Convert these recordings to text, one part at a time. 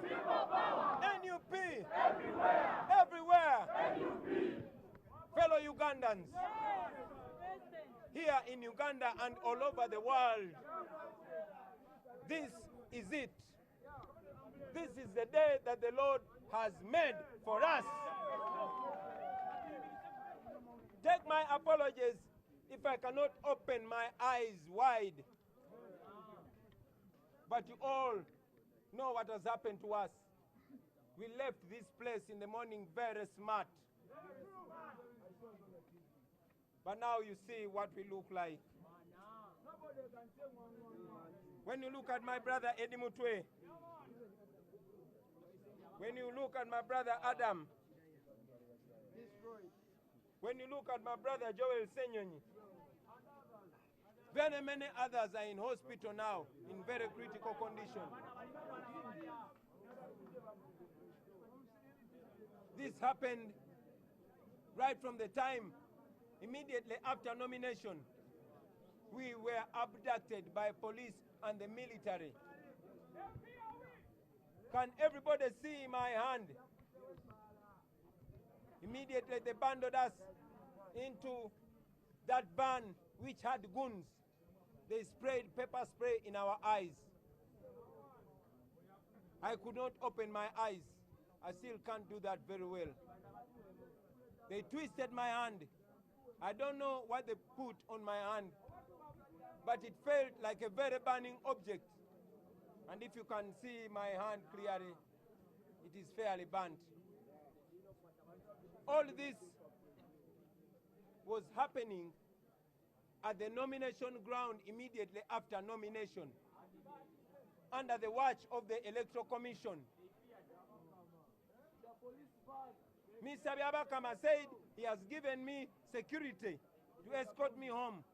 power. NUP. Everywhere. Fellow Ugandans, here in Uganda and all over the world, this is it. This is the day that the Lord has made for us. Take my apologies if I cannot open my eyes wide. But you all know what has happened to us. We left this place in the morning very smart. But now you see what we look like. When you look at my brother Eddie Mutwe, when you look at my brother Adam, when you look at my brother Joel Senyonyi, very many others are in hospital now in very critical condition. This happened right from the time immediately after nomination. We were abducted by police and the military. Can everybody see my hand? Immediately they bundled us into that van which had guns. They sprayed pepper spray in our eyes. I could not open my eyes. I still can't do that very well. They twisted my hand. I don't know what they put on my hand, but it felt like a very burning object. And if you can see my hand clearly, it is fairly burnt. All this was happening at the nomination ground immediately after nomination, under the watch of the Electoral Commission. Mr. Byabakama said he has given me security to escort me home.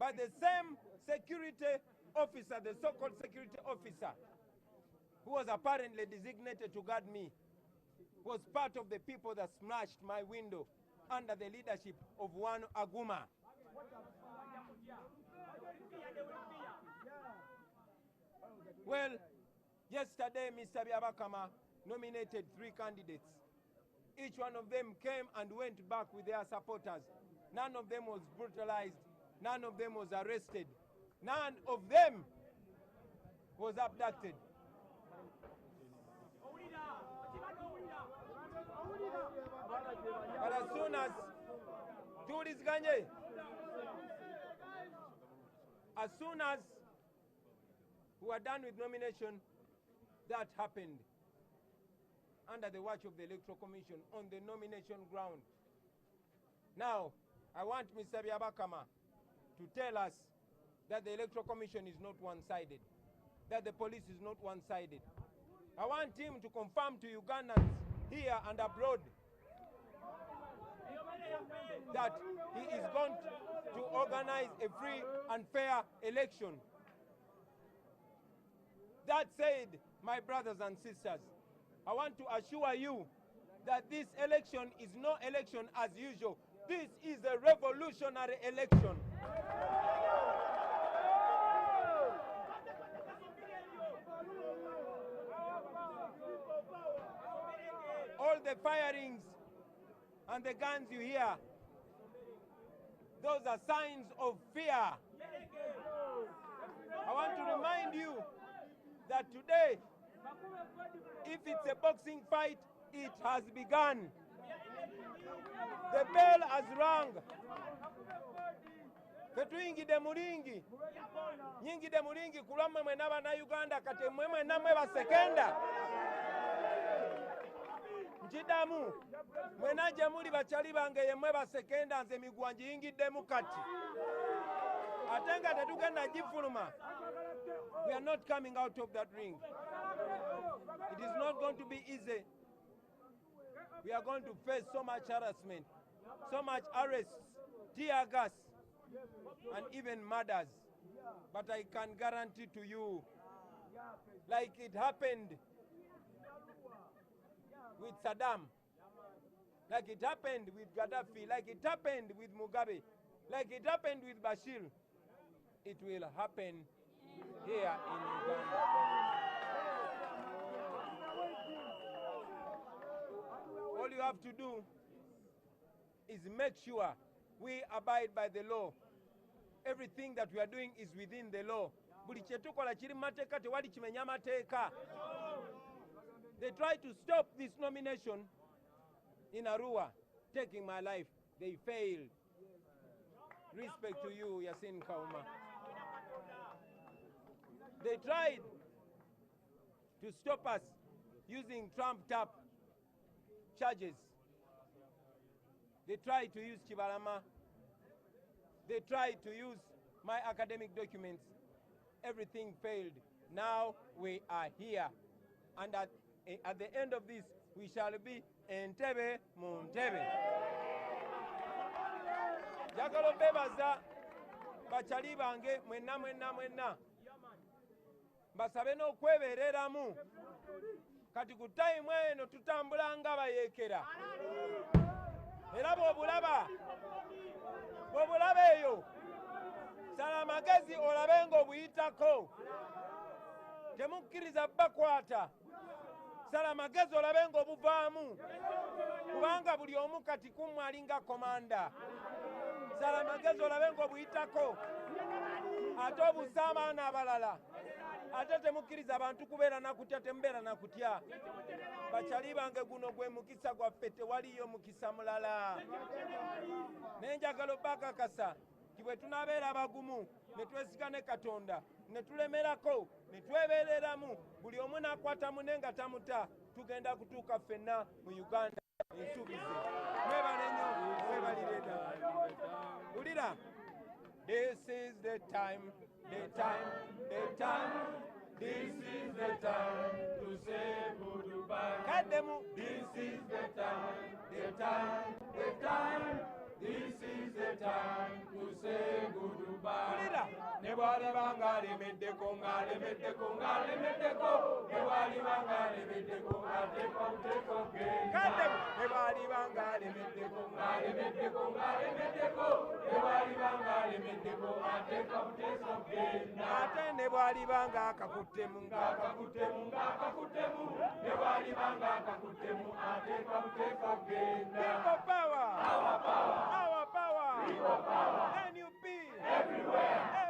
But the same security officer, the so-called security officer, who was apparently designated to guard me, was part of the people that smashed my window under the leadership of one Aguma. Well, yesterday Mr. Byabakama nominated 3 candidates. Each one of them came and went back with their supporters. None of them was brutalized. None of them was arrested. None of them was abducted. But as soon as we were done with nomination, that happened under the watch of the Electoral Commission on the nomination ground. Now, I want Mr. Byabakama to tell us that the Electoral Commission is not one-sided, that the police is not one-sided. I want him to confirm to Ugandans here and abroad that he is going to organize a free and fair election. That said, my brothers and sisters, I want to assure you that this election is no election as usual. This is a revolutionary election. All the firings and the guns you hear, those are signs of fear. I want to remind you that today, if it's a boxing fight, it has begun. The bell has rung. Ketuyingide mulingi. Nyingide mulingi kulwa mwe n'abana Uganda kati mwe namwe basekenda. Njidamu mwe naje muli bachali bange yemwe basekenda nze migwanji yingiddemu kati. Atenga tetugenda gifuluma. We are not coming out of that ring. It is not going to be easy. We are going to face so much harassment, so much arrests, tear gas, and even murders. But I can guarantee to you, like it happened with Saddam, like it happened with Gaddafi, like it happened with Mugabe, like it happened with Bashir, it will happen here in Uganda. you have to do is make sure we abide by the law. Everything that we are doing is within the law. Buli kye tukola kiri mateeka, tewali kimenya mateeka. They tried to stop this nomination in Arua, taking my life. They failed. Respect to you, Yasin Kauma. They tried to stop us using trumped-up charges. They tried to use Chibalama. They tried to use my academic documents. Everything failed. Now we are here. And at the end of this, we shall be Entebbe mu Ntebbe. Njagala obebaza bakyali bange mwenna. Basabe n'okwebeereramu. Kati ku time eno tutambula nga bayeekera. Era bw'obulaba eyo, sala amagezi olabe ng'obuyitako. Temukkiriza bakwata. Sala amagezi olabe ng'obuvaamu. Kubanga buli omu kati kummwe alinga komanda. Sala amagezi olabe ng'obuyitako. Ate obusaama abaana abalala. Ate temukkiriza abantu kubeera na kutya, temubeera na kutya. Bakyali bange guno gwe mukisa gwaffe, tewaliyo mukisa mulala. Naye njagala obbakakasa nti bwe tunaabeera abagumu ne twesiga ne Katonda ne tulemerako ne twebeereramu, buli omu n'akwata munne nga tamuta, tugenda kutuuka ffenna mu Uganda ensuubize. Mwebale nnyo, mwebalire ddala. Wulira, this is the time, this is the time to say goodbye. Kademu. This is the time, this is the time to say goodbye. Wulira. Ne bw'alibanga alemeddeko ng'alemeddeko. Ne bw'alibanga alemeddeko ng'ateeka buteeko genda. Kademu. Ne bw'alibanga alemeddeko ng'alemeddeko. Ne bw'alibanga alemeddeko ateeka buteeko genda. Ate ne bw'alibanga akakuttemu. Ne bw'alibanga akakuttemu ateeka buteeko genda. People power. Our power. NUP. Everywhere.